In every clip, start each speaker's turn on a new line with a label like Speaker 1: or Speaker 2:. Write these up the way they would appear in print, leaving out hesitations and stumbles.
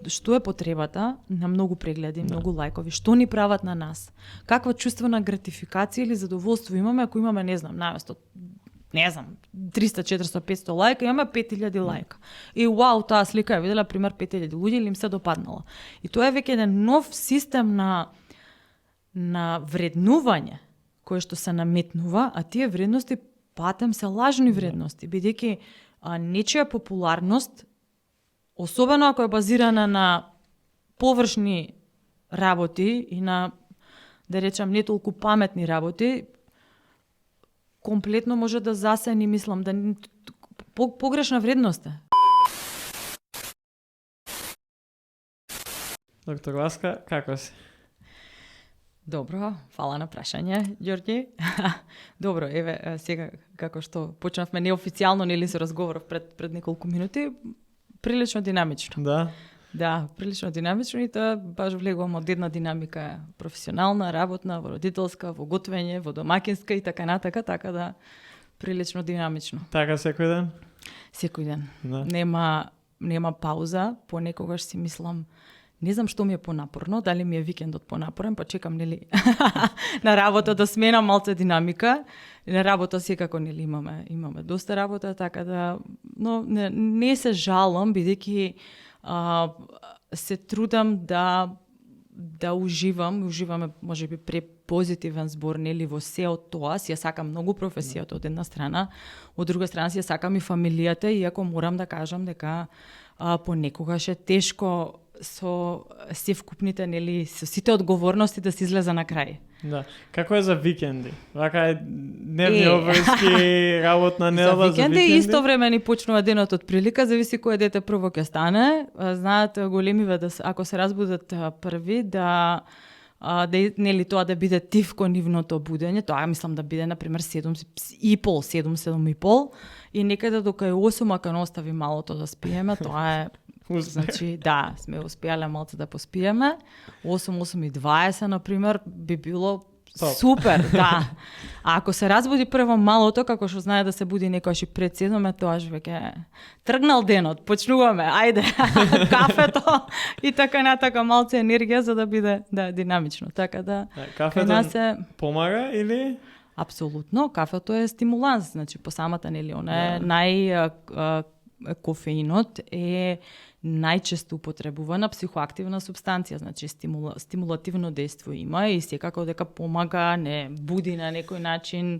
Speaker 1: што е потребата на многу прегледи, многу лајкови, што ни прават на нас, каква чувствена гратификација или задоволство имаме ако имаме, не знам, наместо 300, 400, 500 лајка, имаме 5000 лајка. И вау, таа слика ја видела, пример, 5000 луѓе или им се допаднала. И тоа е веќе еден нов систем на вреднување, кој што се наметнува, а тие вредности патем се лажни вредности, бидејќи нечија популарност, особено ако е базирана на површни работи и на, да речам, не толку паметни работи, комплетно може да засени, мислам, да погрешна вредност е.
Speaker 2: Доктор Ласка, како си?
Speaker 1: Добро, фала на прашање, Ѓорѓи. Добро, еве, сега, како што почнавме неофицијално, нели се разговоров пред неколку минути, прилично динамично.
Speaker 2: Да?
Speaker 1: Да, прилично динамично и тоа баш влегувам од една динамика професионална, работна, во родителска, во готвење, во домакинска и така натака, така да прилично динамично.
Speaker 2: Така секој ден?
Speaker 1: Секој ден.
Speaker 2: Да.
Speaker 1: Нема пауза, понекогаш си мислам, не знам што ми е понапорно, дали ми е викендот понапорен, па чекам, нели, на работа да сменам малце динамика. На работа секако, нели, имаме доста работа, така да, но не се жалам, бидејќи се трудам да уживаме можеби препозитивен збор, нели, во се од тоа. Си ја сакам многу професијата од една страна, од друга страна си ја сакам и фамилијата, иако морам да кажам дека понекогаш е тешко со се вкупните, нели, со сите одговорности да се излезе на крај.
Speaker 2: Да. Како е за викенди? Вака е дневни обврски, работна недела за викенди?
Speaker 1: Исто време ни почнува денот од прилика, зависи кој дете прво ќе стане. Знаат големиве ако се разбудат први да нели тоа да биде тивко нивното будење, тоа мислам да биде на пример 7:30 и некаде дока е 8 ако не остави малото да спиеме, тоа е значи, да, сме успеале малце да поспиеме. 8:20, например, би било супер, да. А ако се разбуди прво малото, како што знае да се буди некојаш и пред 7, тоа веќе тргнал денот, почнуваме, ајде, кафето и така натака, малце енергија за да биде динамично. Така да,
Speaker 2: кафето помага или?
Speaker 1: Апсолутно, кафето е стимуланс, значи по самата, нели, она е кофеинот е најчесто употребувана психоактивна субстанција, значи стимулативно дејство има и секако дека помага, не буди на некој начин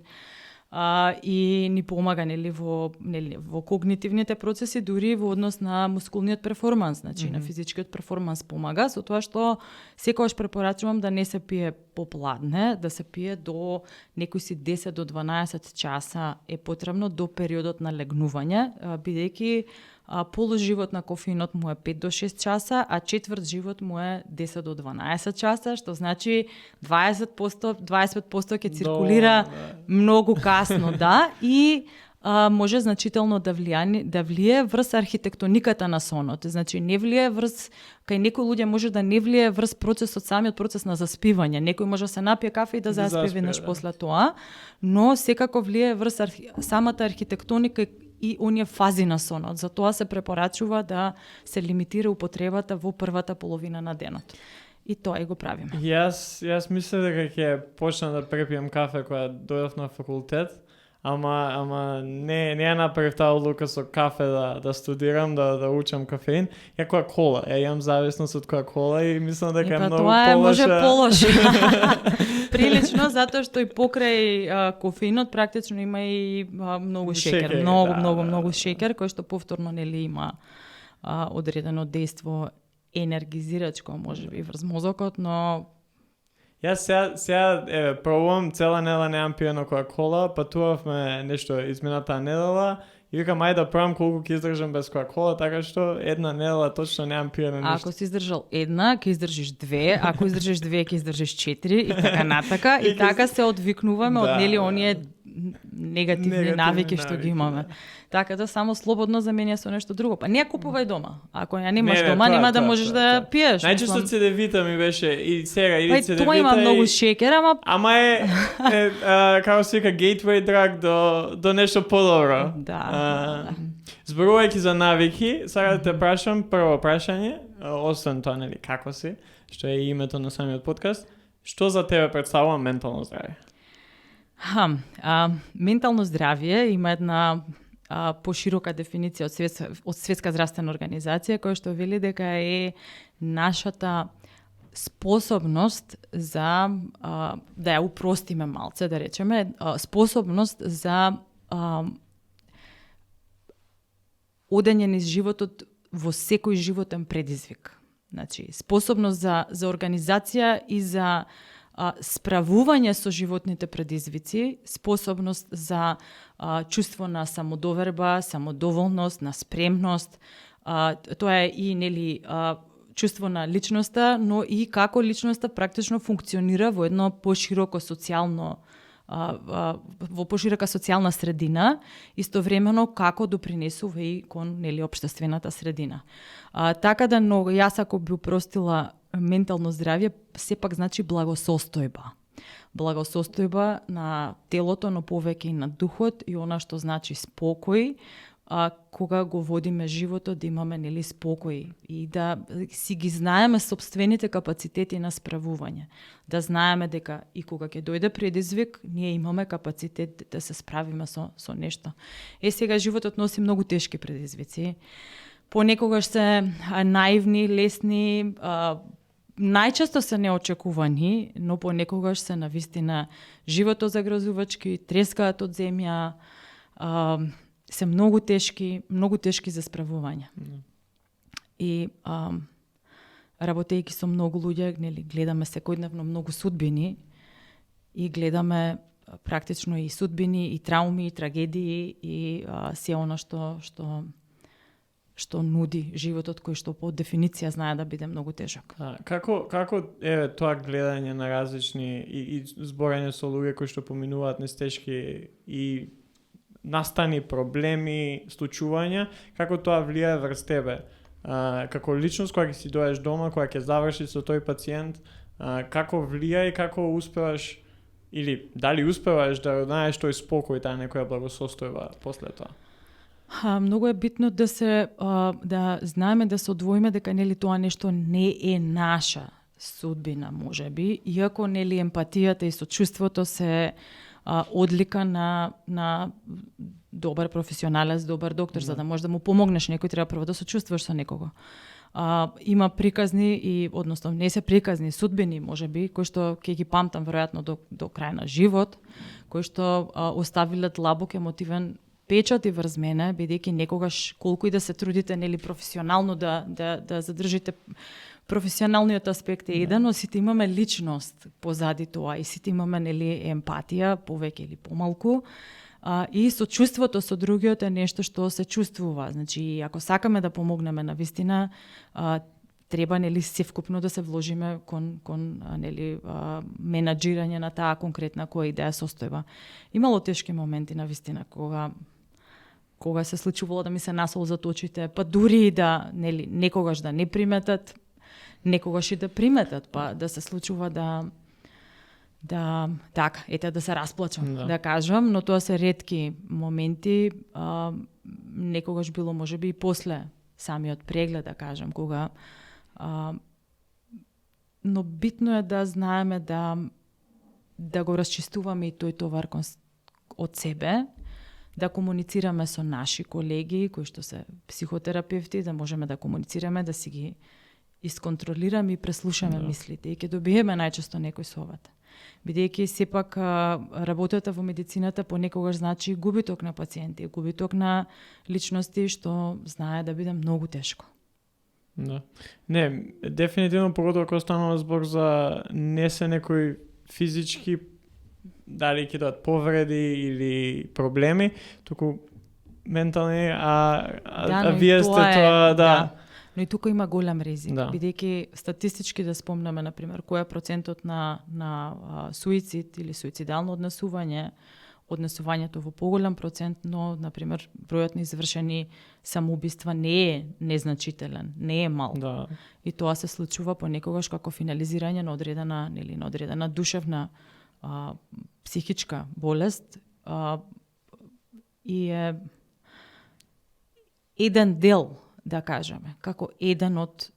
Speaker 1: и ни помага, нели, во когнитивните процеси, дури во однос на мускулниот перформанс, значи на физичкиот перформанс помага, со тоа што секогаш препорачувам да не се пие попладне, да се пие до некои си 10 до 12 часа е потребно до периодот на легнување, бидејќи полуживот на кофеинот му е 5 до 6 часа, а четврт живот му е 10 до 12 часа, што значи 20% ќе циркулира многу касно, да, и може значително да влие врз архитектониката на сонот. Значи не влие врз, кај некои луѓе може да не влие врз самиот процес на заспивање. Некој може да се напие кафе и да заспи веднаш после тоа, но секако влие врз самата архитектоника и оние фази на сонот. Затоа се препорачува да се лимитира употребата во првата половина на денот. И тоа и го правиме.
Speaker 2: Јас мислев дека ќе почна да препијам кафе кога дојдов на факултет, ама не ја направив таа одлука со кафе да студирам, да учам кафеин. Ја кола, имам зависност од кола и мислам дека е многу полоша. Тоа
Speaker 1: може полоша. Прилично, затоа што и покрај кофеинот практично има и многу шекер, многу шекер, кој што повторно, нели, има одредено дејство енергизирачко, можеби врз мозокот, но
Speaker 2: Јас сега пробувам, цела недела немам пиено кола, патувавме нешто измината недела и викам ајде да пробам колку ќе издржам без кола, така што една недела точно немам пиено нешто.
Speaker 1: Ако си издржал една, ќе издржиш две, ако издржиш две, ќе издржиш 4 и така натака и така се одвикнуваме од нели оние негативни навики што ги имаме. Така да само слободно заменја со нешто друго. Па не ја купувај дома. Ако ја немаш дома, нема да можеш да пиеш.
Speaker 2: Најчесто CD-вита ми беше и сега или CD-вита.
Speaker 1: Тоа има многу шекер,
Speaker 2: ама е како се вика gateway drug до нешто подобро.
Speaker 1: Да.
Speaker 2: Зборувајќи за навики, сега да те прашам прво прашање. освен тоа, нели, како си, што е името на самиот подкаст, што за тебе представува ментално здравје?
Speaker 1: Ментално здравје има една поширока дефиниција од Светска здравствена организација, која што вели дека е нашата способност за, да ја упростиме малце, да речеме, способност за одење низ животот во секој животен предизвик. Значи, способност за организација и за справување со животните предизвици, способност за чувство на самодоверба, самодоволност, на спремност. Тоа е и, нели, чувство на личноста, но и како личноста практично функционира во едно пошироко социјално во поширока социјална средина, истовремено како допринесува и кон, нели, општествената средина. Така да, но јас ако би упростила ментално здравје, сепак значи благосостојба. Благосостојба на телото, но повеќе и на духот, и она што значи спокој, кога го водиме животот, да имаме, нели, спокој и да си ги знаеме собствените капацитети на справување. Да знаеме дека и кога ќе дојде предизвик, ние имаме капацитет да се справиме со нешто. Сега животот носи многу тешки предизвици. Понекогаш се наивни, лесни, најчесто се неочекувани, но понекогаш се навистина животот загрозувачки, трескаат од земја, се многу тешки за справување. И работејќи со многу луѓе, нели, гледаме секојдневно многу судбини и гледаме практично и судбини, и трауми, и трагедии, и се она што нуди животот, кој што по дефиниција знае да биде многу тежок.
Speaker 2: Како е тоа гледање на различни и зборење со луѓе кои што поминуваат низ тешки и настани проблеми, случувања, како тоа влијае врз тебе? Како личност, кога ќе си дојдеш дома, кога ќе завршиш со тој пациент, како влијае и како успеваш, или дали успеваш да најдеш тој спокој, таа некоја благосостојба после тоа?
Speaker 1: Многу е битно да знаеме, да се одвоиме дека, нели, тоа нешто не е наша судбина, можеби, иако, нели, емпатијата и сочувството се одлика на добар професионалец, добар доктор, за да можеш да му помогнеш некој, треба прво да сочувствуваш со некого. Има приказни односно не се приказни, судбини, можеби, кои што ќе ги памтам веројатно до крај на живот, кои што оставиле длабок емотивен печат и врз мене, бидејќи некогаш колку и да се трудите, нели, професионално да задржите професионалниот аспект е еден, но сите имаме личност позади тоа и сите имаме, нели, емпатија, повеќе или помалку, и сочувството со другиот е нешто што се чувствува. Значи, ако сакаме да помогнеме на вистина, треба, нели, севкупно да се вложиме кон нели, менаџирање на таа конкретна која идеја состојба. Имало тешки моменти на вистина кога се случувало да ми се насолзат очите, па дури и да, нели, некогаш да не приметат, некогаш и да приметат, па да се случува така, да се расплачам, да кажам, но тоа се ретки моменти, некогаш било можеби и после самиот преглед, да кажам, кога но битно е да знаеме да го расчистуваме и тој товар од себе, да комуницираме со наши колеги кои што се психотерапевти, да можеме да комуницираме, да си ги исконтролираме и преслушаме мислите и ќе добиеме најчесто некој совет. Бидејќи сепак работата во медицината понекогаш значи губиток на пациенти, губиток на личности што знае да биде многу тешко.
Speaker 2: Да. Не, дефинитивно поготово кога станува збор за не се некои физички, дали ќе дадат повреди или проблеми, туку ментални, вие сте тоа, да.
Speaker 1: Но и тука има голем ризик, бидејќи статистички да спомнеме, например, кој е процентот на суицид или суицидално однесувањето во поголем процент, но, например, бројот на извршени самоубиства не е незначителен, не е мал.
Speaker 2: Да.
Speaker 1: И тоа се случува понекогаш како финализирање на одредена душевна психичка болест и е еден дел, да кажеме, како еден од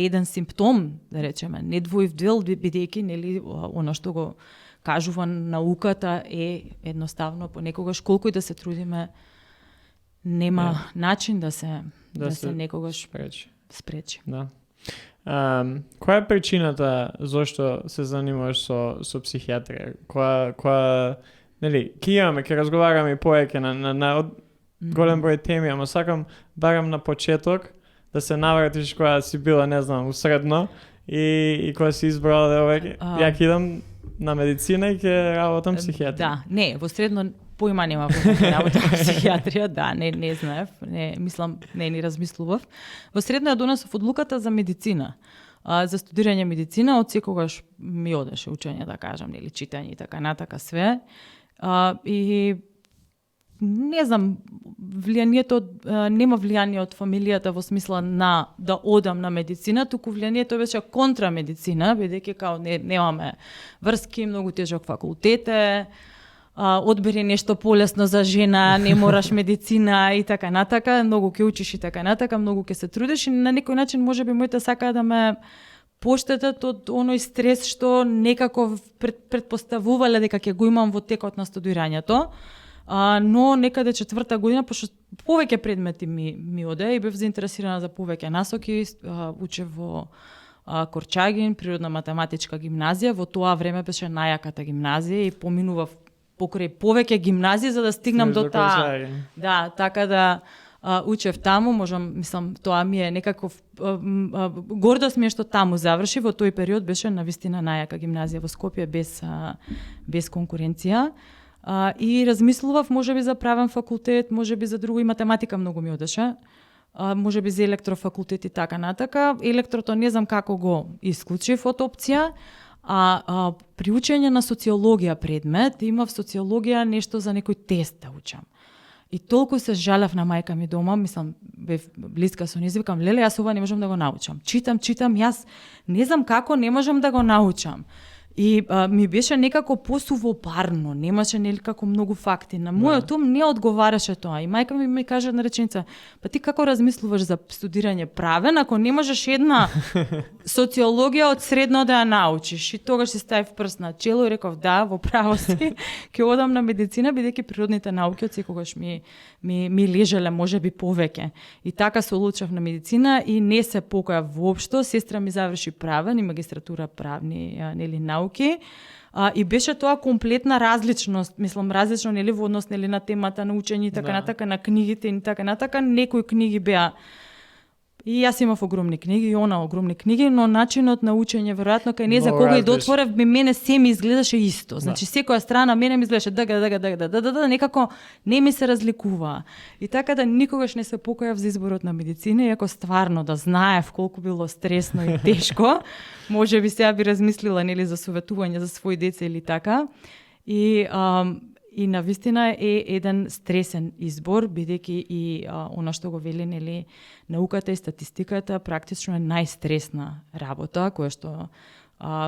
Speaker 1: еден симптом, да речеме, не двојдел, бидејќи нели оно што го кажува науката е едноставно понекогаш колку и да се трудиме нема начин да се некогаш спречи.
Speaker 2: Да. Која е причината зошто се занимаваш со психијатрија? Која нели, ќе разговараме повеќе на голем број теми, ама сакам барам на почеток да се навратиш која си била, не знам, усредно и која си избрала да ја ќе идам на медицина и ќе работам психијатрија.
Speaker 1: Да, не, во средно поима нема во работа психијатрија, да, не знаев, не ни размислував. Во средно ја донесов одлуката за медицина. За студирање медицина, од секогаш ми одеше учење, да кажам, нели, читање и така натака све. И не знам, влијанието нема влијание од фамилијата во смисла на да одам на медицина, туку влијанието беше контра медицина, бидејќи као немаме врски, многу тежок факултет е, одбери нешто полесно за жена, не мораш медицина и така натака, многу ќе учиш и така натака, многу ќе се трудиш и на некој начин можеби моите сакаа да ме поштетат од оној стрес што некако предпоставувале дека ќе го имам во текот на студирањето. Но некаде 4-та година, пошто повеќе предмети ми оде и бев заинтересирана за повеќе насоки, учев во Корчагин, природна математичка гимназија, во тоа време беше најаката гимназија и поминував покрај повеќе гимназии за да стигнам до таа. Да, така да учев таму, мислам, тоа ми е некаков гордост ми е што таму заврши, во тој период беше навистина најака гимназија во Скопје без конкуренција. И размислував можеби за правен факултет, можеби за друго и математика многу ми одеше. Можеби за електрофакултет и така натака. Електрото не знам како го исклучив од опција, при учење на социологија предмет, имав социологија нешто за некој тест да учам. И толку се жалев на мајка ми дома, мислам, бев блиска со нејзин, викам, леле, јас ова не можам да го научам. Читам, јас не знам како не можам да го научам. И ми беше некако посувопарно, немаше некако многу факти. На мојот ум не одговараше тоа. И мајка ми каже една реченица, па ти како размислуваш за студирање правен, ако не можеш една социологија од средно да ја научиш? И тогаш се ставив прст на чело и реков, да, во право си, ќе одам на медицина, бидејќи природните науки од секогаш ми лежеле можеби повеќе. И така се одлучав на медицина и не се покоја воопшто. Сестра ми заврши правен и магистратура правни науки. И беше тоа комплетна различност, мислам различно нели во однос нели на темата на учење и така натака, на книгите и така натака. Некои книги беа и јас имав огромни книги и она огромни книги, но начинот на учење веројатно кај не за кога и дотворев мене се ми изгледаше исто. Значи секоја страна мене ми изгледаше некако не ми се разликува. И така да никогаш не се покојав за изборот на медицина, иако стварно да знаев колку било стресно и тешко, можеби сега би размислила нели за советување за своји деца или така. И навистина е еден стресен избор, бидејќи и она што го вели нели науката и статистиката практично е најстресна работа, која што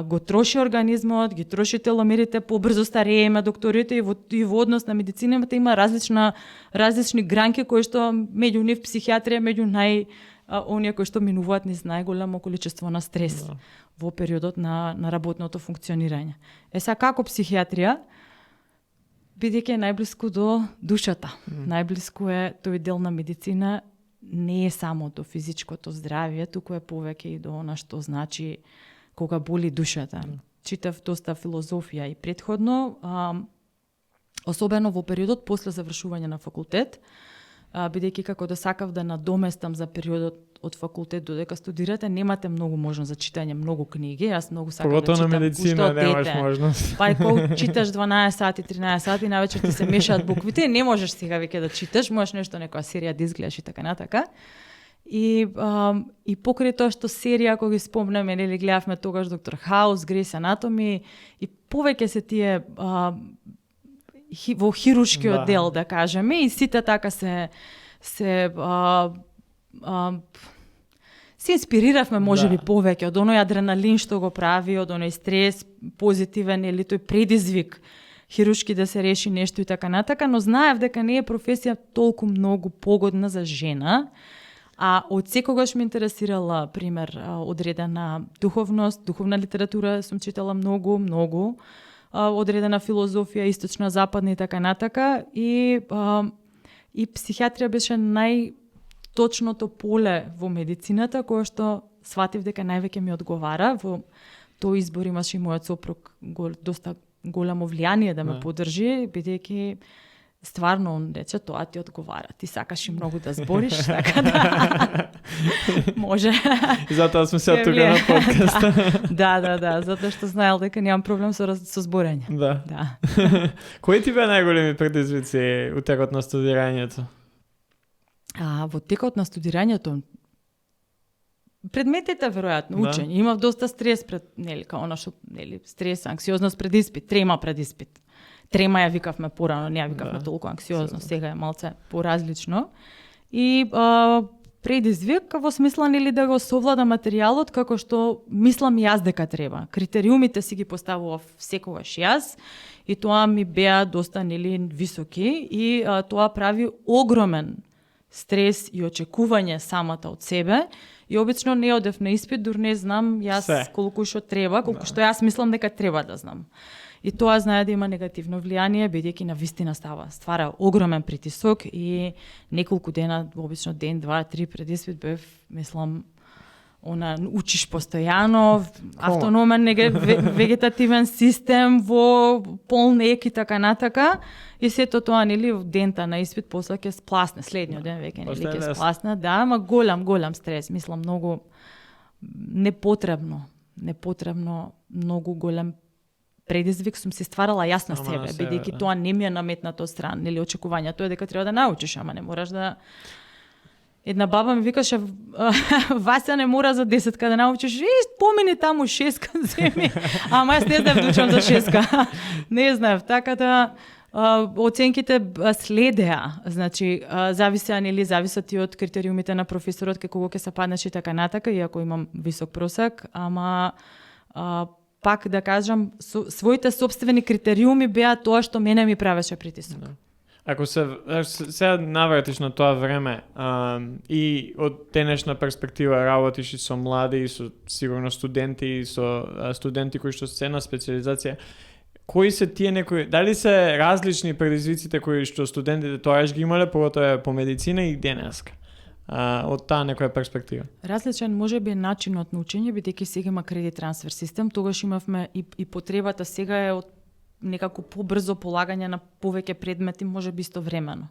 Speaker 1: го троши организмот, ги троши теломерите, побрзо старееме докторите и во однос на медицината има различни гранки кои што меѓу нив психијатрија, меѓу оние кои што минуваат низ најголемо количество на стрес во периодот на работното функционирање. Сега како психијатрија, бидејќи е најблиску до душата. Најблиску е тој дел на медицина, не е само до физичкото здравје, туку е повеќе и до она што значи кога боли душата. Читав доста филозофија и претходно, особено во периодот после завршување на факултет, бидејќи како да сакав да надоместам за периодот од факултет додека студирате, немате многу можност за читање многу книги. Јас многу сакам да читам.
Speaker 2: Поготово на медицина немаш можност.
Speaker 1: Па кога читаш 12 сати, 13 сати, навечер ти се мешаат буквите, не можеш сега веќе да читаш, можеш нешто некоја серија да изгледаш и така натака. И покрај тоа што серија, кога ги спомнеме, нели гледавме тогаш Доктор Хаус, Грейс Анатоми и повеќе се тие во хируршкиот дел, да кажеме, и сите така се инспириравме можеби повеќе од оној адреналин што го прави, од оној стрес позитивен или тој предизвик хируршки да се реши нешто и така натака, но знаев дека не е професија толку многу погодна за жена, А од секогаш ме интересирала, пример, одредена духовност, духовна литература сум читала многу, одредена филозофија, источна, западна и така натака. И психијатрија беше најточното поле во медицината, кое што сватив дека највеќе ми одговара. Во тој избор имаше и мојот сопруг доста голямо влијание да ме поддржи, бидејќи стварно он рече, тоа ти одговара. Ти сакаш и многу да збориш, така да може.
Speaker 2: И затоа сме се тука на подкаст.
Speaker 1: Да, затоа што знаел дека немам проблем со зборење.
Speaker 2: Да. Кои ти беа најголеми предизвици у текот на студирањето?
Speaker 1: Во текот на студирањето предметите веројатно учење. Имав доста стрес пред, као она што, стрес, анксиозност пред испит, трема пред испит. Трема ја викавме порано, не ја викавме толку анксиозно, сега е малце поразлично. И предизвик во смисла да го совлада материјалот како што мислам јас дека треба. Критериумите си ги поставував секогаш јас и тоа ми беа доста високи и тоа прави огромен стрес и очекување самата од себе. И обично не одев на испит, дур не знам јас колку што треба, колку што јас мислам дека треба да знам. И тоа знае да има негативно влијание, бидејќи на вистина ствара огромен притисок и неколку дена, обично ден, 2-3 пред испит бев, мислам, учиш постојано, автономен вегетативен систем во полн ек и така натака. И сето тоа, дента на испит после ќе спласне, следниот ден веќе ќе спласне. Да, ама голем стрес, мислам, многу непотребно, многу голем предизвик сум си стварала јас на себе, бидејќи тоа не ми е наметнато од страна, очекувањето е дека треба да научиш, ама не мораш да. Една баба ми викаше, Вася не мора за 10 да научиш, помини таму 6 земи, ама јас не знаев да учам за 6. Не знаев, така да оценките следеа, значи зависат и од критериумите на професорот кај кого ќе се паднеш и така натака, иако имам висок просек, ама пак да кажам, своите собствени критериуми беа тоа што мене ми правеше притисок.
Speaker 2: Ако се навратиш на тоа време и од денешна перспектива работиш и со млади, и со сигурно студенти, и со студенти кои што се на специализација, кои се тие некои, дали се различни предизвиците кои што студентите тоаш ги имале, поготоа по медицина и денеска? Од таа некоја перспектива.
Speaker 1: Различен можеби е начинот на учење, бидејќи сега има кредит трансфер систем, тогаш имавме и потребата сега е од некако побрзо полагање на повеќе предмети, можеби истовремено.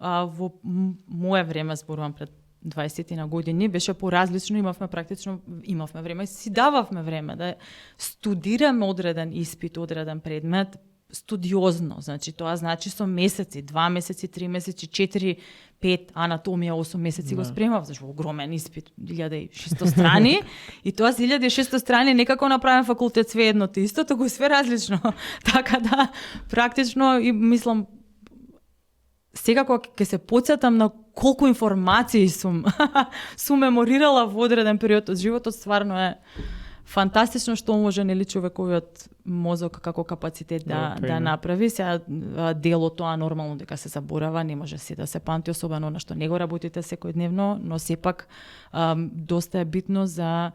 Speaker 1: Во мое време, зборувам пред 20 на години, беше поразлично, имавме време, си дававме време да студираме одреден испит, одреден предмет, студиозно, значи тоа значи со месеци, 2 месеци, 3 месеци, 4, 5, анатомија 8 месеци го спремав, значи огромен испит, 1600 страни, и тоа за 1600 страни некако направен факултет све едното исто, тоа све различно. Така да, практично, и мислам, сега кога ќе се потсетам на колку информации сум меморирала во одреден период од животот, стварно е фантастично што може човековиот мозок како капацитет да направи. Сега дело тоа нормално дека се заборава, не може се да се памти, особено на што не го работите секојдневно, но сепак доста е битно за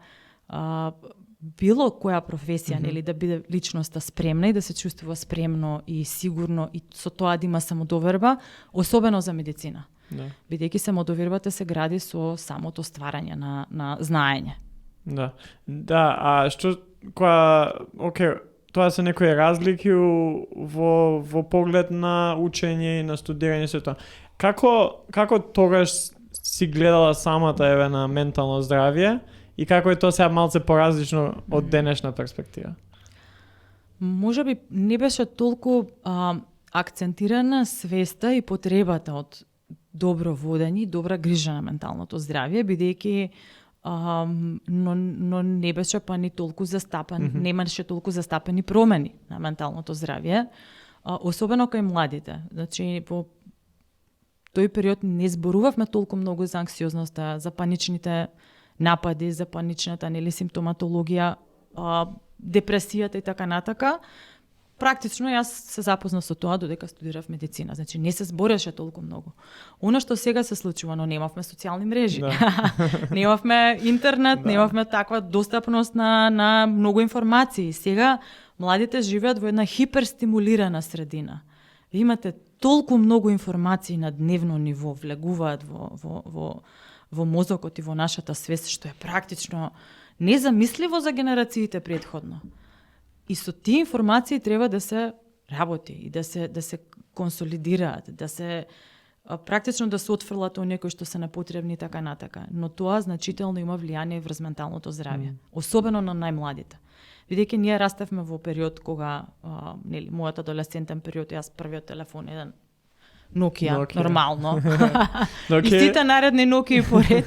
Speaker 1: било која професија, да биде личноста спремна и да се чувствува спремно и сигурно и со тоа да има самодоверба, особено за медицина. Бидејќи самодовербата се гради со самото стварање на знаење.
Speaker 2: Да, а што тоа се некои разлики во поглед на учење и на студирање се тоа. Како тогаш си гледала самата на ментално здравје и како е тоа сега малце поразлично од денешна перспектива?
Speaker 1: Можеби не беше толку акцентирана свеста и потребата од добро водење и добра грижа на менталното здравје, бидејќи но не беше па ни толку застапен, немаше толку застапени промени на менталното здравје, особено кај младите. Значи, во тој период не зборувавме толку многу за анксиозноста, за паничните напади, за паничната симптоматологија, депресијата и така натака. практично јас се запознав со тоа додека студирав медицина. Значи не се збореше толку многу. Она што сега се случува, но немавме социјални мрежи. Да. Немавме интернет, да. Немавме таква достапност на многу информации. Сега младите живеат во една хиперстимулирана средина. Ви имате толку многу информации на дневно ниво, влегуваат во мозокот и во нашата свест, што е практично незамисливо за генерациите претходно. И со тие информации треба да се работи и да се консолидираат, да се практично да се отфрлат оние кои што се непотребни така натака. Но тоа значително има влијание врз менталното здравје, особено на најмладите. Бидејќи ние растевме во период кога, нели, мојот адолесцентен период, јас првиот телефон еден Nokia. Нормално. И сите наредни Nokia поред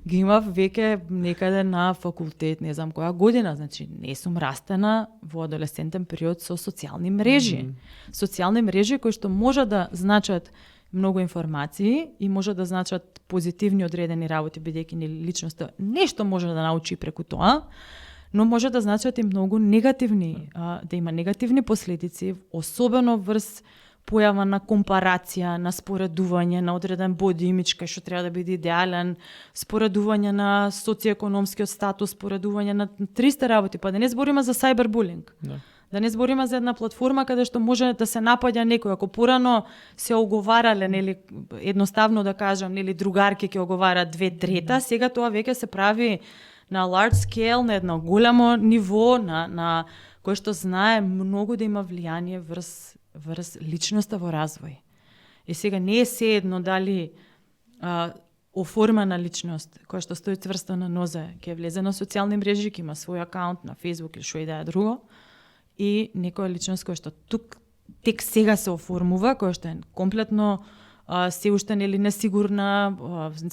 Speaker 1: ги имав веќе некаде на факултет, не знам која година, значи не сум растена во адолесцентен период со социјални мрежи. Социјални мрежи кои што може да значат многу информации и може да значат позитивни одредени работи, бидејќи личноста нешто може да научи преку тоа, но може да значат и многу негативни, да има негативни последици, особено врз појава на компарација, на споредување на одреден боди имидж кај што треба да биде идеален, споредување на социјекономскиот статус, споредување на 300 работи, па да не збориме за сайбербулинг. Да не збориме за една платформа каде што може да се напаѓа некој, ако порано се оговарале, нели, едноставно да кажам, нели, другарки ќе оговара 2/3, сега тоа веќе се прави на large scale, на едно голямо ниво, на кој што знае многу да има влијание врз личноста во развој. И сега не е се едно дали оформена личност, која што стои цврста на нозе, ќе влезе на социјални мрежи, ќе има свој акаунт на Facebook или што и да е друго, и некоја личност која што тук тек сега се оформува, која што е комплетно се уште нели несигурна,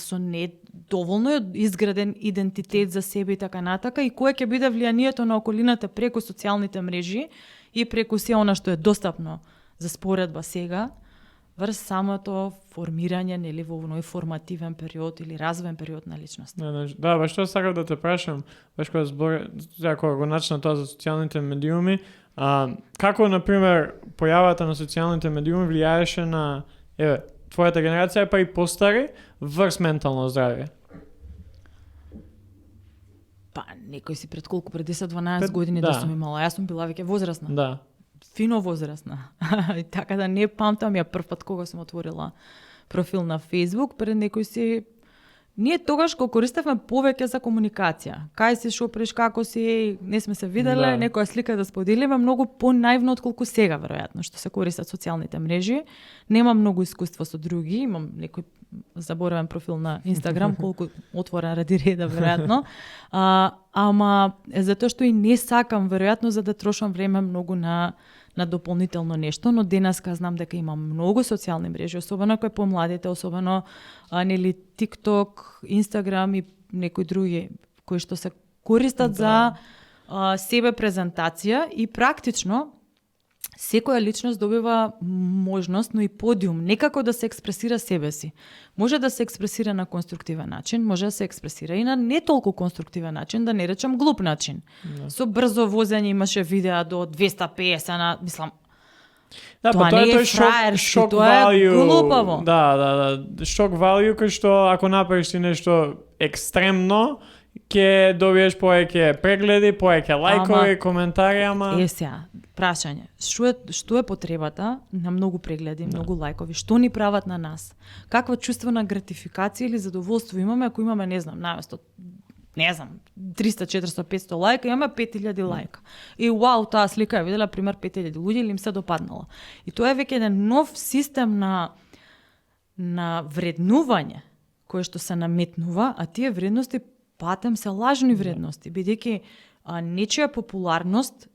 Speaker 1: со не доволно изграден идентитет за себе и така натака, и кое ќе биде влијанието на околината преку социјалните мрежи и преку се она што е достапно за споредба сега, врз самото формирање нели во овој формативен период или развоен период на личност.
Speaker 2: Да, баш што сакав да те прашам, баш кога кога го начна тоа за социјалните медиуми, како на пример појавата на социјалните медиуми влијаеше на твојата генерација, па и постари, врз ментално здравје?
Speaker 1: Па, некој си пред 10-12 години да сум имала. Јас сум била веќе возрастна.
Speaker 2: Да.
Speaker 1: Фино возрастна. И така да не памтам ја прв пат кога сум отворила профил на Facebook, пред некој си... Ние тогаш го користевме повеќе за комуникација. Кај си, шо преш, како си, не сме се виделе, некоја слика да споделиме, многу понаивно отколку сега, веројатно, што се користат социјалните мрежи. Немам многу искуство со други, имам некој заборавен профил на Инстаграм, колку отворен ради реда, веројатно. Ама затоа што и не сакам, веројатно, за да трошам време многу на дополнително нешто, но денеска знам дека има многу социјални мрежи, особено кои помладите, особено нели TikTok, Instagram и некои други кои што се користат за себе презентација и практично секоја личност добива можност, но и подиум, некако да се експресира себе си. Може да се експресира на конструктивен начин, може да се експресира и на не толку конструктивен начин, да не речем глуп начин. Со брзо возење имаше видеа до 250 мислам,
Speaker 2: да,
Speaker 1: тоа не е фраерски, тоа е глупаво.
Speaker 2: Да, шок value кој што ако направиш ти нешто екстремно, ќе добиеш повеќе прегледи, повеќе лајкови, коментари, ама...
Speaker 1: Сега, прашање. Што е потребата на многу прегледи, многу лајкови? Што ни прават на нас? Каква чувствена гратификација или задоволство имаме ако имаме, не знам, наместо 300, 400, 500 лајка, имаме 5000 лајка. И вау, таа слика ја видела, пример, 5000 луѓе или им се допаднала. И тоа е веќе еден нов систем на вреднување, кој што се наметнува, а тие вредности патем се лажни вредности, бидејќи нечија популарност,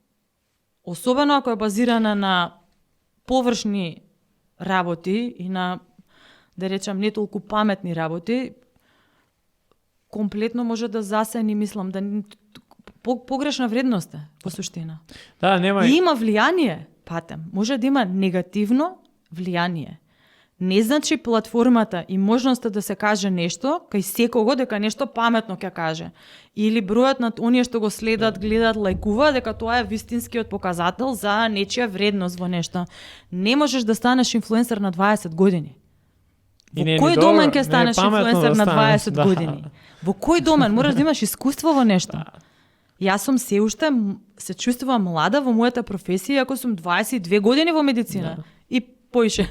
Speaker 1: особено ако е базирана на површни работи и на, да речам, не толку паметни работи, комплетно може да засени, мислам, да погрешна вредност е, по суштина.
Speaker 2: Да, нема...
Speaker 1: И има влијание, патем. Може да има негативно влијание. Не значи платформата и можноста да се каже нешто, кај секого дека нешто паметно ќе каже. Или бројот на оние што го следат, гледат, лајкуваат, дека тоа е вистинскиот показател за нечија вредност во нешто. Не можеш да станеш инфлуенсер на 20 години. Во кој домен ќе станеш инфлуенсер на 20 години? Во кој домен? Мораш да имаш искуство во нешто. Јас сум се уште се чувствувам млада во мојата професија, ако сум 22 години во медицина. И поише.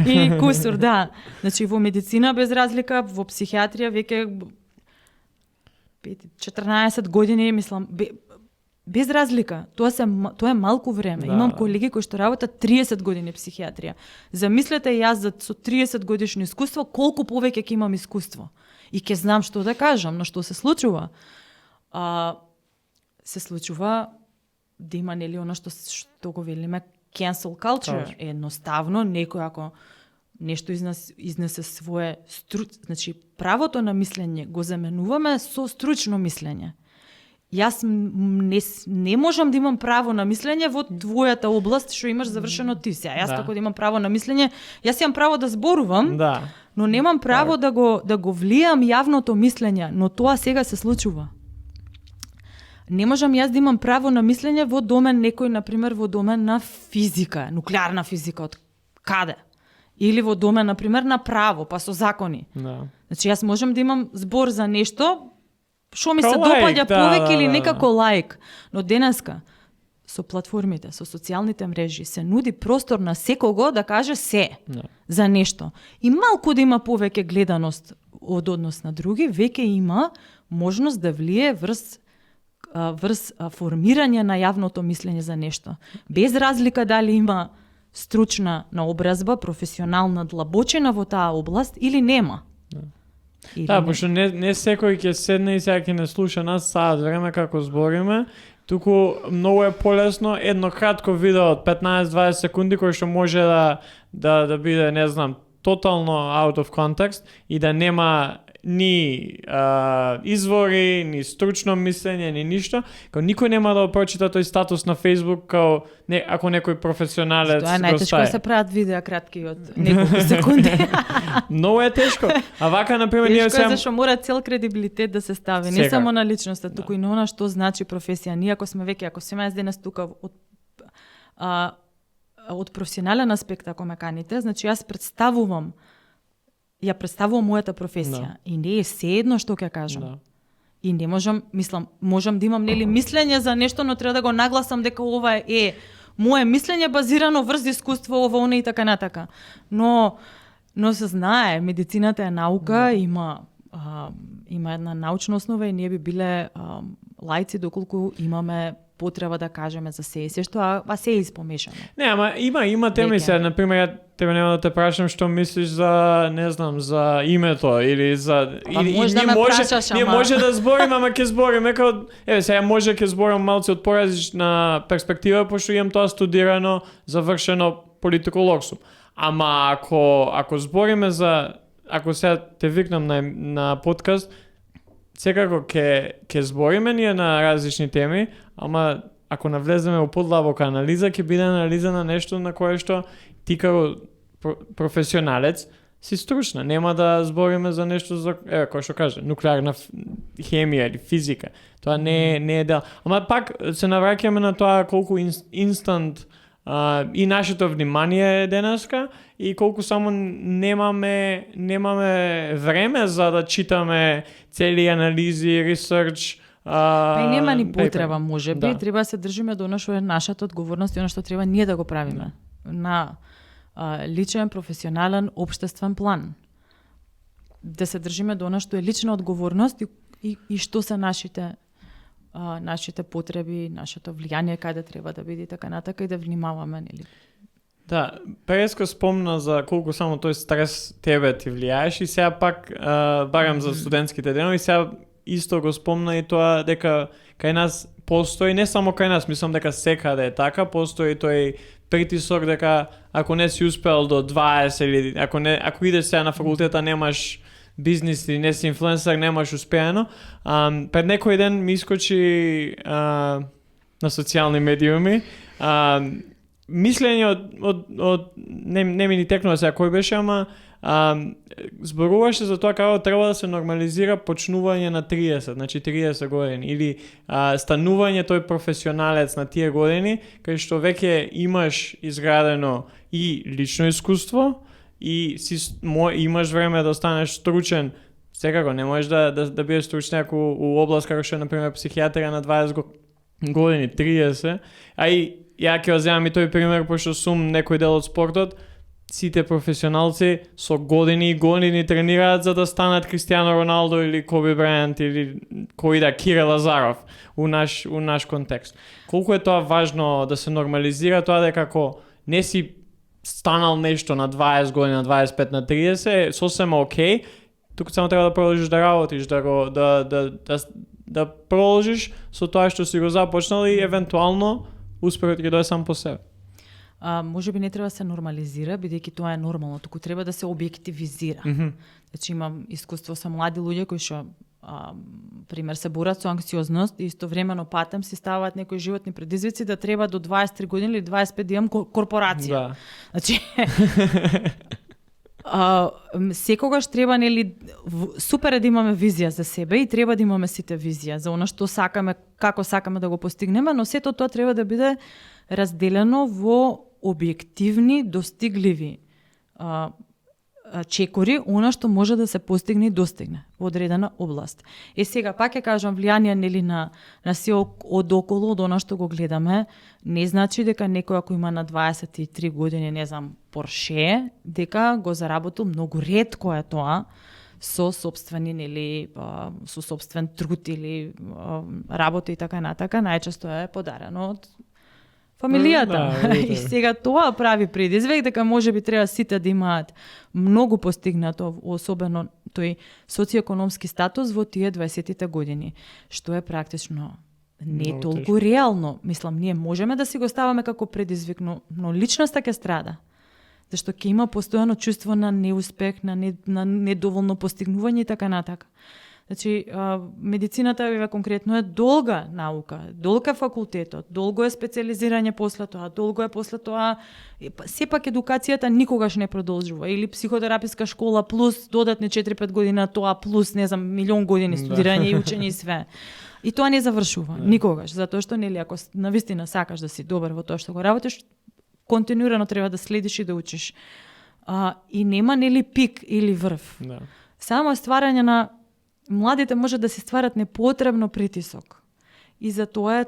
Speaker 1: И кусур, да. Значи во медицина без разлика, во психијатрија веќе 14 години, мислам, без разлика. Тоа е малку време. Да. Имам колеги кои што работат 30 години психијатрија. Замислете јас со 30 годишно искуство, колку повеќе ќе имам искуство. И ќе знам што да кажам, но што се случува? Се случува да има нели она што го велиме cancel culture. Едноставно некој ако нешто изнесе свое значи правото на мислење го заменуваме со стручно мислење. Јас не можам да имам право на мислење во твојата област што имаш завршено ти сега. Јас како да имам право на мислење, јас имам право да зборувам, но немам право да го влијам јавното мислење, но тоа сега се случува. Не можам јас да имам право на мислење во домен некој, например, во домен на физика, нуклеарна физика, од каде? Или во домен, например, на право, па со закони. Значи, јас можам да имам збор за нешто, што ми се допаѓа повеќе или некако лаик. Но денеска, со платформите, со социјалните мрежи, се нуди простор на секого да каже се за нешто. И малку да има повеќе гледаност од однос на други, веќе има можност да влие врз формирање на јавното мислење за нешто. Без разлика дали има стручна наобразба, професионална длабочина во таа област или нема.
Speaker 2: Пошто не секој ќе седне и сега ќе не слуша нас саат време како збориме, туку многу е полесно едно кратко видео од 15-20 секунди кој што може да биде, не знам, тотално out of context и да нема ни извори, ни стручно мислење, ни ништо, као никој нема да прочита тој статус на Facebook, као ако некој професионалец го стави.
Speaker 1: Тоа е најтешко да се прават видеа кратки од неколку секунди.
Speaker 2: Многу е тешко. А вака, например, ние
Speaker 1: тешко е зашто мора цел кредибилитет да се стави, не само на личноста, туку и на она што значи професија. Ние ако сме веќе, ако сме денес тука од професионален аспект, ако ме каните, значи јас представувам мојата професија и не е седно што ќе кажам. И не можам, можам да имам нели мислење за нешто, но треба да го нагласам дека ова е мое мислење базирано врз искуство ова она и така натака. Но се знае, медицината е наука, има една научна основа и ние би биле лајци доколку имаме потреба да кажеме за се и се што, а се е испомешано.
Speaker 2: Не, ама има теми сега, например, тебе нема да те прашам што мислиш за, не знам, за името или за... Ние може да збориме, ама ќе збориме као... сега може ќе зборам малце од поразлична перспектива, пошто имам тоа студирано, завршено политикологство. Ама ако збориме за... Ако сега те викнам на подкаст, секако ќе збориме ние на различни теми, ама ако навлеземе во подлабока анализа, ќе биде анализа на нешто на кое што ти како професионалец си стручна. Нема да збориме за нешто за, кој што каже, нуклеарна хемија или физика. Тоа не е дел. Ама пак се навраќаме на тоа колку инстант и нашето внимание денеска и колку само немаме време за да читаме цели анализи, ресерч.
Speaker 1: Па и нема ни потреба, може би, треба да се држиме до она што е нашата одговорност и она што треба ние да го правиме. На личен, професионален, општествен план. Да се држиме до она што е лична одговорност и што се нашите потреби, нашето влијание каде треба да биде така натака и да внимаваме, нели?
Speaker 2: Да, преско спомна за колку само тој стрес тебе ти влијаеш и сега пак барам за студентските денови, сега исто го спомна и тоа дека кај нас постои, не само кај нас, мислам дека секаде е така, постои тој притисок дека ако не си успел до 20 или ако идеш сега на факултета немаш бизнис или не си инфлуенсер, немаш успеано. Пред некој ден ми искочи на социјални медиуми мислење од не ми ни текнува сега кој беше, ама зборуваше за тоа како треба да се нормализира почнување на 30, значи 30 години, или станување тој професионалец на тие години, кај што веќе имаш изградено и лично искуство, и имаш време да станеш стручен. Секако не можеш да бидеш стручњак у област како што е, например, психијатрија на 20 години, 30, а и ја ќе земам и тој пример, пошто сум некој дел од спортот, сите професионалци со години и години тренираат за да станат Кристијано Роналдо или Коби Брајант или кој да Кире Лазаров у наш контекст. Колку е тоа важно да се нормализира тоа дека како не си станал нешто на 20 години, на 25, на 30, сосема окей, туку само треба да продолжиш да работиш, да продолжиш со тоа што си го започнал и евентуално успехот ќе дое сам по себе.
Speaker 1: Може би не треба да се нормализира, бидејќи тоа е нормално, туку треба да се објективизира. Значи имам искуство со млади луѓе кои што пример се борат со анксиозност и истовремено патем си ставаат некои животни предизвици да треба до 23 години или 25 да имам корпорација.
Speaker 2: Да.
Speaker 1: Значи секогаш треба, нели, супер е да имаме визија за себе и треба да имаме сите визија за она што сакаме, како сакаме да го постигнеме, но сето тоа треба да биде разделено во објективни, достигливи чекори, она што може да се постигне и достигне во одредена област. Сега пак ќе кажам, влијание, нели, на се од околу, од она што го гледаме, не значи дека некој ако има на 23 години, не знам, Порше, дека го заработил, многу ретко е тоа, со собствени, нели, со собствен труд или работа и така натака, најчесто е подарено од фамилијата. И сега тоа прави предизвик дека можеби треба сите да имаат многу постигнато, особено тој социјекономски статус во тие 20-тите години, што е практично не толку реално. Мислам, ние можеме да си го ставаме како предизвик, но личноста ќе страда. Зашто ќе има постојано чувство на неуспех, на недоволно постигнување и така натака. Значи, медицината конкретно е долга наука, долг е факултетот, долго е специализирање после тоа, долго е после тоа, сепак едукацијата никогаш не продолжува, или психотераписка школа плюс додатни 4-5 години тоа плюс, не знам, милион години студирање и учење и све. И тоа не завршува, никогаш, затоа што, нели, ако навистина сакаш да си добар во тоа што го работиш, континуирано треба да следиш и да учиш. И нема, нели, пик или врв.
Speaker 2: Да.
Speaker 1: Само стварање на младите може да се стварат непотребно притисок. И за тоа е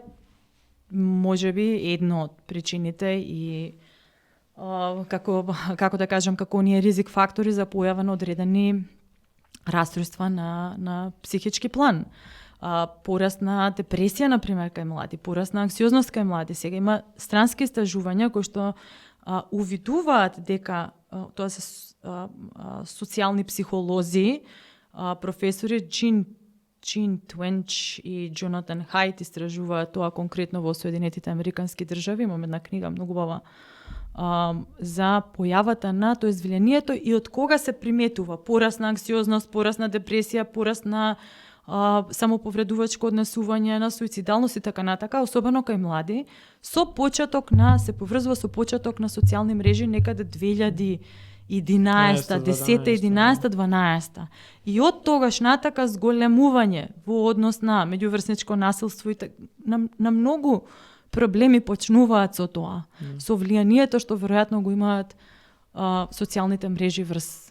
Speaker 1: можеби една од причините и како да кажам, како оние ризик фактори за појава на одредени расстройства на психички план. Пораст на депресија, например, кај млади, пораст на анксиозност кај млади. Сега има странски истражувања кои што увидуваат дека тоа се социјални психолози, професори Джин Твенч и Джонатан Хајт истражуваат тоа конкретно во Соединетите Американски држави. Имам една книга многу убава за појавата на, тоест влијанието и од кога се приметува пораст на анксиозност, пораст на депресија, пораст на самоповредувачко однесување, на суицидалност и така натака, особено кај млади, се поврзува со почеток на социјални мрежи некаде 2011, 10, 11, 12. И од тогаш натака зголемување во однос на меѓуврсничко насилство и на многу проблеми почнуваат со тоа, со влијанието што веројатно го имаат социјалните мрежи врз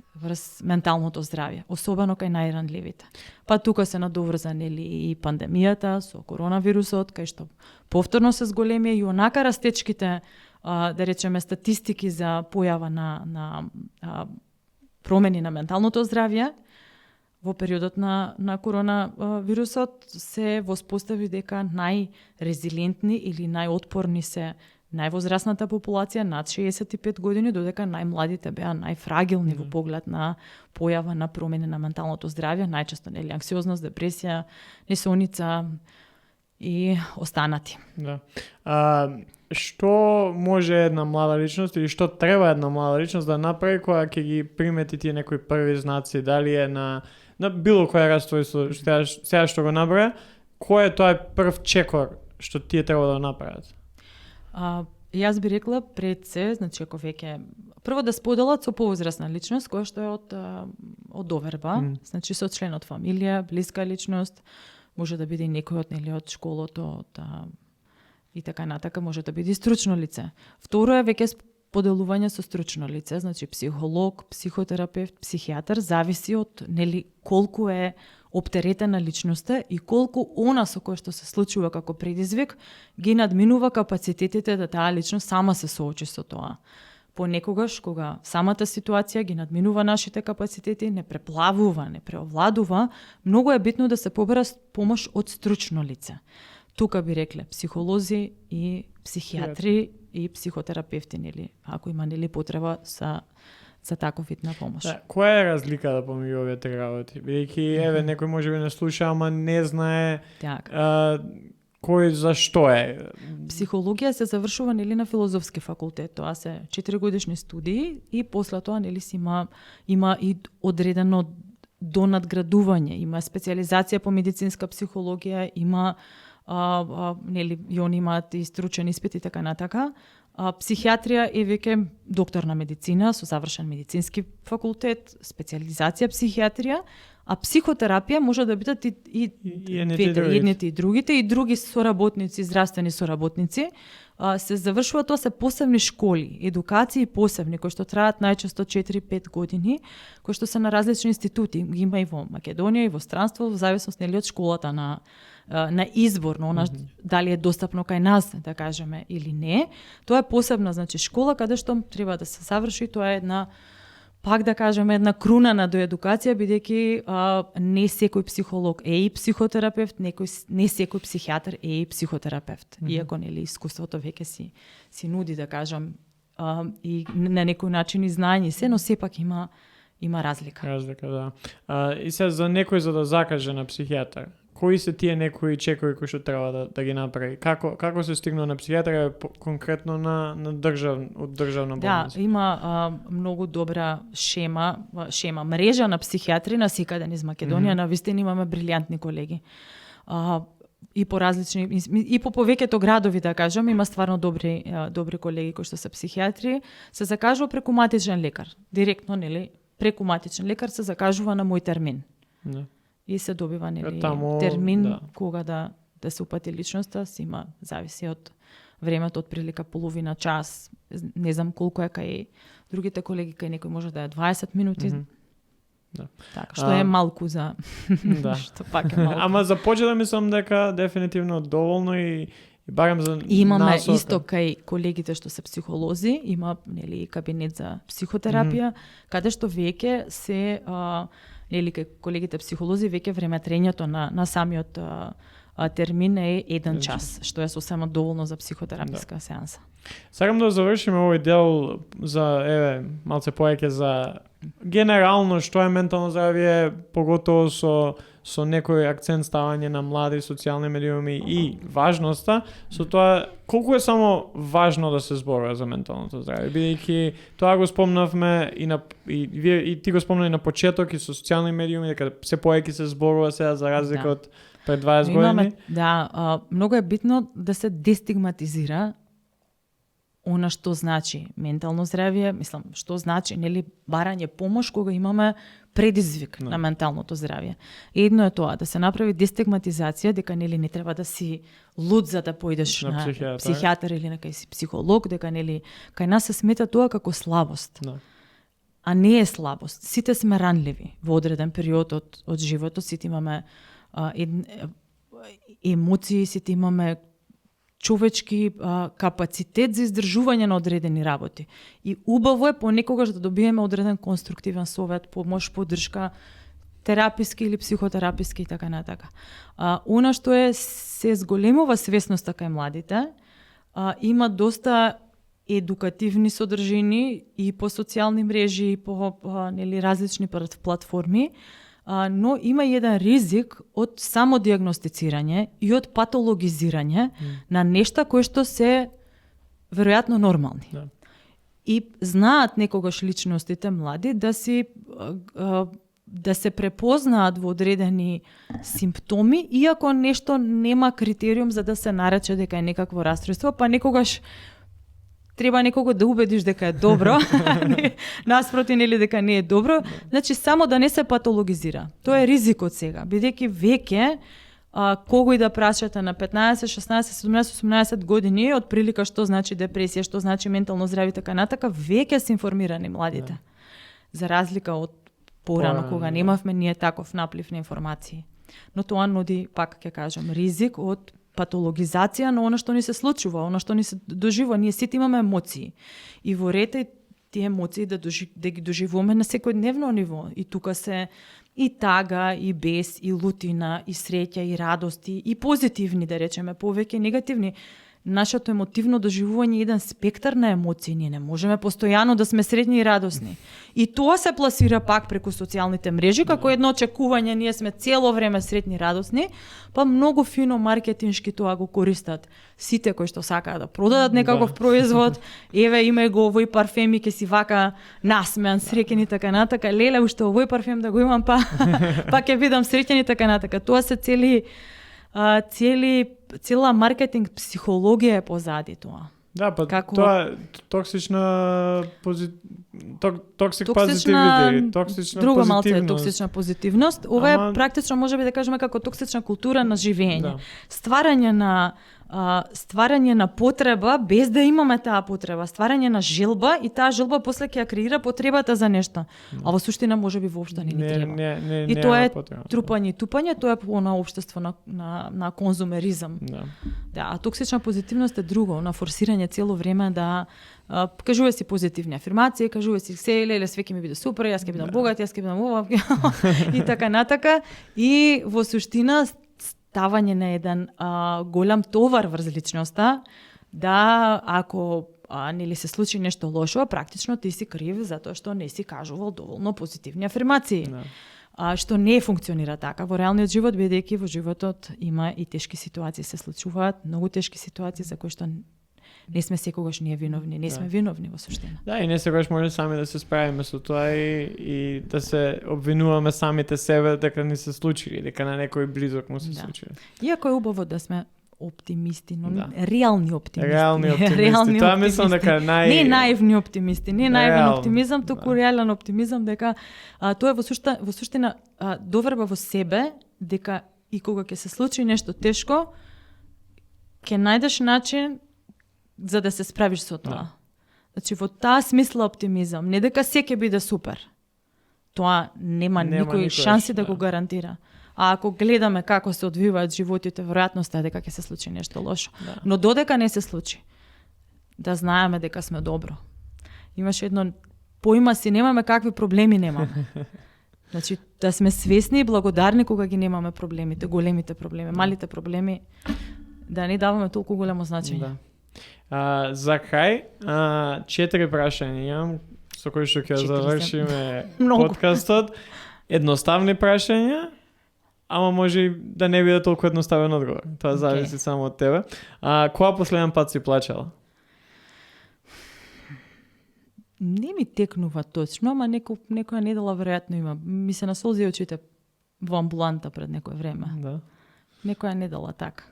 Speaker 1: менталното здравје, особено кај најранливите. Па тука се надоврзани и пандемијата со коронавирусот, кај што повторно се зголемија и онака растечките, да речеме, статистики за појава на промени на менталното здравје во периодот на коронавирусот се воспостави дека најрезилентни или најотпорни се највозрасната популација над 65 години, додека најмладите беа најфрагилни во поглед на појава на промени на менталното здравје, најчесто, нели, анксиозност, депресија, несоница и останати.
Speaker 2: Да. Што може една млада личност или што треба една млада личност да направи кога ќе ги примети тие некои први знаци, дали е на било која расстройство, сега што го набра, кој е тоа прв чекор што тие треба да направат?
Speaker 1: Јас би рекла пред се, значи ако веќе прво да споделат со повозрасна личност која што е од доверба, значи со член од фамилија, блиска личност, може да биде и некој од школото, и така натака, може да биде и стручно лице. Второ е веќе поделување со стручно лице, значи психолог, психотерапевт, психијатар, зависи од колку е оптеретена личноста и колку она со кој што се случува како предизвик ги надминува капацитетите да таа личност сама се соочи со тоа. Понекогаш, кога самата ситуација ги надминува нашите капацитети, не преплавува, не преовладува, многу е битно да се побара помош од стручно лице. Тука би рекле психолози и психијатри и психотерапевти, нели, ако има потреба за таков вид на помош.
Speaker 2: Да, која е разликата помеѓу овие три работи? Бидејќи еве некој можеби не слуша, ама не знае кој зашто е.
Speaker 1: Психологија се завршува нели на филозофски факултет. Тоа се 4-годишни студии и после тоа нели има и одредено донадградување, има специјализација по медицинска психологија, има нели и они имаат и стручен испит и така натака. Психијатрија е веќе доктор на медицина со завршен медицински факултет, специјализација психијатрија, а психотерапија може да бидат и едните и другите, и други соработници, здравствени соработници. Се завршува, тоа се посебни школи, едукации посебни, кои што траат најчесто 4-5 години, кои што се на различни институти. Има и во Македонија, и во странство, во зависност нели од школата на избор, но дали е достапно кај нас, да кажеме, или не. Тоа е посебна, значи, школа каде што треба да се заврши, тоа е една, пак да кажеме, една круна на доедукација, бидејќи не секој психолог е и психотерапевт, не секој психијатар е и психотерапевт. Иако нели искуството веќе си нуди, да кажам, и на некој начин и знање се, но сепак има разлика.
Speaker 2: Разлика, да. И се за некој за да закаже на психијатар, кои се тие некои чекови кои што треба да ги направи? Како се стигнува на психијатар конкретно на државна болница?
Speaker 1: Да, има многу добра шема, мрежа на психијатри на секаде низ Македонија, на вистина имаме брилјантни колеги. И по различни и по повеќето градови, да кажам, има стварно добри колеги кои што се психијатри, се закажува преку матичен лекар. Директно, нели, преку матичен лекар се закажува на мој термин.
Speaker 2: Да.
Speaker 1: И се добива термин кога да се упати личноста, зависи од времето, од прилика половина час, не знам колку е кај другите колеги, кај некој може да е 20 минути.
Speaker 2: Да.
Speaker 1: Така, што е малку за што пак е малку.
Speaker 2: Ама за почеток мислам дека дефинитивно доволно и барем за
Speaker 1: имаме
Speaker 2: насока.
Speaker 1: Исто кај колегите што се психолози, има нели кабинет за психотерапија, каде што веќе се нели кај колегите психолози веќе времетрењето на самиот термин е 1 час, што е сосема доволно за психотераписка сеанса.
Speaker 2: Сакам да завршиме овој дел за малце повеќе за генерално што е ментално здравје, поготово со некој акцент ставање на млади социјални медиуми и важноста, со тоа колку е само важно да се зборува за менталното здравје, бидејќи тоа го спомнавме и ти го спомна и на почеток и со социјални медиуми, дека се повеќе се зборува сега за разлика од пред 20 години.
Speaker 1: Многу е битно да се дестигматизира она што значи ментално здравје, мислам, што значи нели барање помош кога имаме предизвик на менталното здравје. Едно е тоа да се направи дестигматизација дека нели не треба да си луд за да појдеш на психијатар или на кај си психолог, дека нели кај нас се смета тоа како слабост. А не е слабост. Сите сме ранливи во одреден период од животот, сите имаме емоции, сите имаме човечки капацитет за издржување на одредени работи. И убаво е понекогаш да добиеме одреден конструктивен совет, помош, поддршка, тераписки или психотераписки и така натака. Она што се зголемува свесноста кај младите, има доста едукативни содржини и по социјални мрежи и по нели различни платформи, но има еден ризик од самодиагностицирање и од патологизирање на нешта кои што се веројатно нормални. И знаат некогаш личностите млади да се препознаат во одредени симптоми, иако нешто нема критериум за да се нарече дека е некакво расстройство, па некогаш треба некого да убедиш дека е добро, наспроти нели дека не е добро, значи само да не се патологизира. Тоа е ризикот сега, бидејќи веќе кого и да прашате на 15, 16, 17, 18 години, од прилика што значи депресија, што значи ментално здравје, така натака, веќе се информирани младите. За разлика од порано, кога немавме ние таков наплив на информации. Но тоа ноди, пак ќе кажам, ризик од патологизација на она што ни се случува, она што ни се доживува. Ние сите имаме емоции. И во ред е тие емоции да ги доживуваме на секојдневно ниво. И тука се и тага, и бес, и лутина, и среќа, и радости, и позитивни, да речеме, повеќе негативни. Нашето емотивно доживување е еден спектар на емоции. Ние не можеме постојано да сме среќни и радосни. И тоа се пласира пак преку социјалните мрежи, како едно очекување, ние сме цело време среќни и радосни, па многу фино маркетиншки тоа го користат сите кои што сакаат да продадат некаков производ. Еве, има го овој парфем и ќе си вака насмеан, среќен и така натака. Леле, уште овој парфем да го имам, па ќе бидам среќен и така натака. Тоа се цела маркетинг психологија е позади тоа.
Speaker 2: Да, па тоа токсична позитивност, токсична
Speaker 1: друга
Speaker 2: позитивност.
Speaker 1: малце е токсична позитивност. Ова е практично можеби да кажеме како токсична култура на живење. Да. Стварање на потреба без да имаме таа потреба, стварање на желба и таа желба после ќе ја креира потребата за нешто. А во суштина можеби воопшто не ни треба. И тоа е трупање и тупање, тоа е на општество на конзумеризам. Да, а токсична позитивност е друго, на форсирање цело време да кажуваш си позитивни афирмации, кажуваш си леле, све ќе ми биде супер, јас ќе бидам богат, јас ќе бидам ова и така натака. И во суштина ставање на еден голем товар врз личноста, да ако нели се случи нешто лошо, практично ти си крив затоа што не си кажувал доволно позитивни афирмации. Што не функционира така во реалниот живот, бидејќи во животот има и тешки ситуации, се случуваат многу тешки ситуации за кои што не сме секогаш ние виновни, не сме виновни во суштина. Да,
Speaker 2: и не секогаш може сами да се справиме со тоа и да се обвинуваме самите себе дека ни се случили, дека на некој близок му се случили.
Speaker 1: Иако е убаво да сме оптимисти, но реални оптимисти.
Speaker 2: Реални оптимисти. Тоа мислам дека
Speaker 1: не наивни оптимисти, не наивен оптимизам, туку реален оптимизам дека тоа е во суштина доверба во себе дека и кога ќе се случи нешто тешко, ќе најдеш начин за да се справиш со тоа. Значи, во таа смисла оптимизам, не дека се ќе биде супер. Тоа нема никој шанси да го гарантира. А ако гледаме како се одвиваат животите, веројатноста е дека ќе се случи нешто лошо. Но додека не се случи, да знаеме дека сме добро. Имаше едно поима си, немаме какви проблеми немаме. Значи, да сме свесни и благодарни кога ги немаме проблемите, големите проблеми, малите проблеми, да не даваме толку големо значење.
Speaker 2: За крај, 4 прашања имам, со кои што ќе завршиме подкастот. Едноставни прашања, ама може и да не биде толку едноставен одговор. Тоа зависи само од тебе. Која последен пат си плачала?
Speaker 1: Не ми текнува точно, ама некоја недела веројатно има. Ми се насолзи очите во амбуланта пред некој време. Да. Некоја недела така.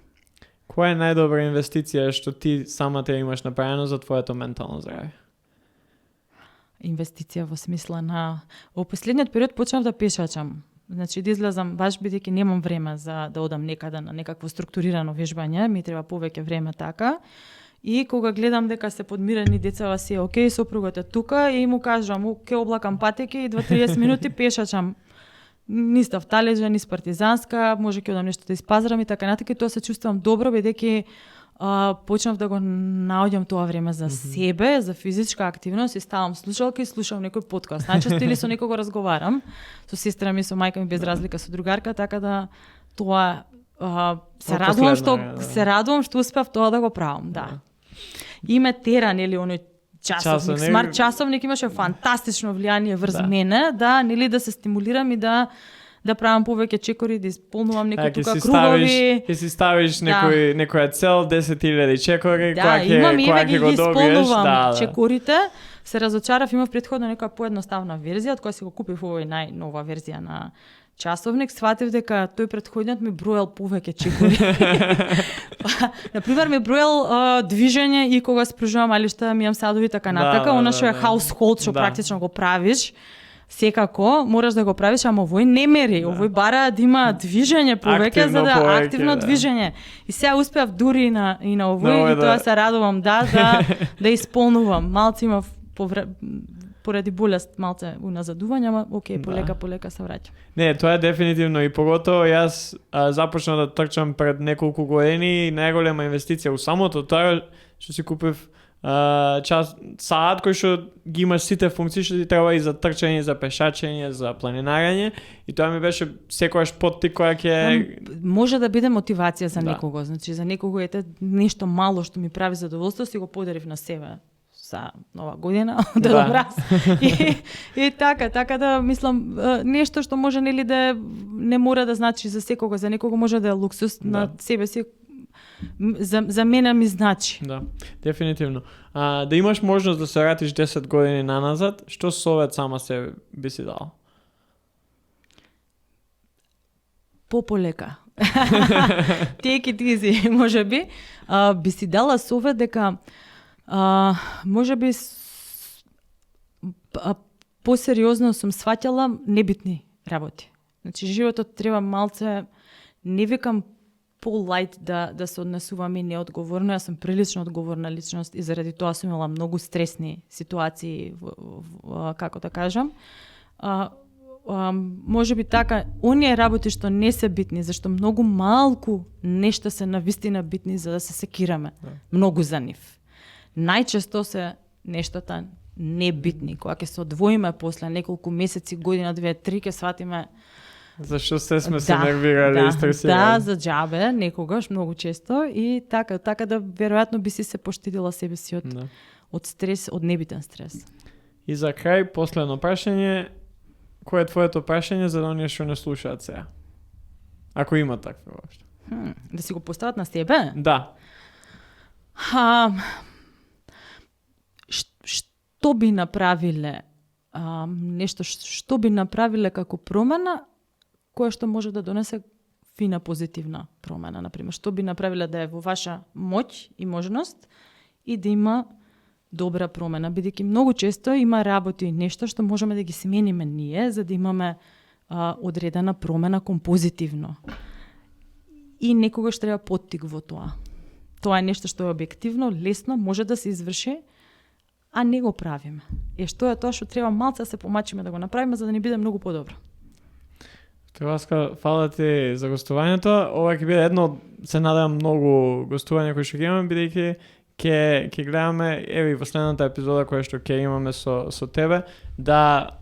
Speaker 2: Која е најдобра инвестиција што ти самата имаш направено за твоето ментално здравје?
Speaker 1: Инвестиција во смисла на... Во последниот период почнав да пешачам. Значи, да излезам, баш бидејќи немам време за да одам некаде на некакво структурирано вежбање, ми треба повеќе време така. И кога гледам дека се подмирени децава си, окей, сопругот е тука и му кажам, ќе облакам патеки и 20-30 минути пешачам. Низ Тавталеџа, низ Партизанска, може ќе одам нешто да испазарам и така натака, и тоа се чувствувам добро, бидејќи почнав да го наоѓам тоа време за себе, за физичка активност и ставам слушалка и слушам некој подкаст. Најчесто или со некого разговарам, со сестра ми, со мајка ми, без разлика со другарка, така да тоа се радувам што успеав тоа да го правам, да. И ме тера, нели, оној часовник, смарт часовник имаше фантастично влијание врз мене, да, нели, да се стимулирам и да правам повеќе чекори, да исполнувам некои тука кругови.
Speaker 2: Ќе си ставиш некоја цел 10.000 чекори, која ќе го добиеш.
Speaker 1: Чекорите. Се разочарав, имав претходно некоја поедноставна верзија, од која си го купив овој најнова верзија на часовник, сватив дека тој претходниот ми броел повеќе чекови. Например, ми броел движење и кога спружувам алишта, мијам садови така натака, она што е household, што практично го правиш. Секако можеш да го правиш, ама овој не мери. Овој бара да има движење повеќе за да активно движење. И сега успеав дури и на овој, и тоа се радувам да исполнувам. Малце имав поради болест малце уназадување, ама окей, полека се враќам.
Speaker 2: Не, тоа е дефинитивно и поготово јас започнав да трчам пред неколку години и најголема инвестиција у самото тоа што си купив саат кој што ги имаш сите функции што ти треба и за трчање, за пешачење, за планинарење и тоа ми беше секогаш поттик која ќе
Speaker 1: може да биде мотивација за некого, значи за некого ете нешто мало што ми прави задоволство, си го подарив на себе за нова година, да добрас. И така да мислам нешто што може нели да не мора да значи за секого, за некого може да е луксус, на себе си за мене ми значи.
Speaker 2: Да, дефинитивно. Да имаш можност да се вратиш 10 години наназад, што совет сама се би си дал?
Speaker 1: Полека. Take it easy, може би. Би си дала совет дека може би посериозно сум сваќала небитни работи. Значи животот треба малце, не викам по-лајт да се однесуваме неодговорно. Јас сум прилично одговорна личност и заради тоа сум имала многу стресни ситуации, како да кажам. Може би така, оние работи што не се битни, зашто многу малку нешта се навистина битни за да се секираме. Многу за нив. Најчесто се нештата небитни, кога ќе се одвоиме после неколку месеци, година, 2-3, ќе сватиме
Speaker 2: зашто сме се нервирали и стресирали.
Speaker 1: Да, за џабе, некогаш, многу често и така да веројатно би си се поштедила себе си од стрес, од небитен стрес.
Speaker 2: И за крај, последно прашање, кој е твоето прашање за да оние што не слушаат сега? Ако има такво воопшто.
Speaker 1: Да си го постават на себе?
Speaker 2: Да.
Speaker 1: Што би направиле нешто што би направиле како промена која што може да донесе фина позитивна промена, например, што би направиле да е во ваша моќ и можност и да има добра промена, бидејќи многу често има работи и нешто што можеме да ги смениме ние за да имаме одредена промена кон позитивно. И некогаш треба поттик во тоа. Тоа е нешто што е објективно, лесно, може да се изврши, а не го правиме. Што е тоа што треба малце да се помачиме да го направиме за да ни биде многу подобро.
Speaker 2: Васка, фала ти за гостувањето. Ова ќе биде едно, се надевам, многу гостувања кои што ќе имаме, бидејќи ќе гледаме, еви, во следната епизода која што ќе имаме со тебе, да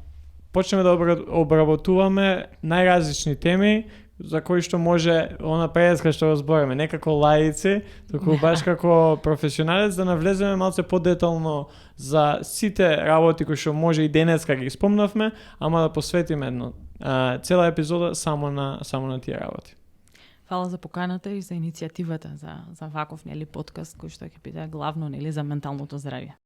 Speaker 2: почнеме да обработуваме најразлични теми за кои што може она преска што разбореме, не како лаици, туку баш како професионалец да навлеземе малце подетално за сите работи кои што може и денеска ги спомнавме, ама да посветиме цела епизода само на тие работи.
Speaker 1: Фала за поканата и за иницијативата за ваков подкаст кој што ќе биде главно за менталното здравје.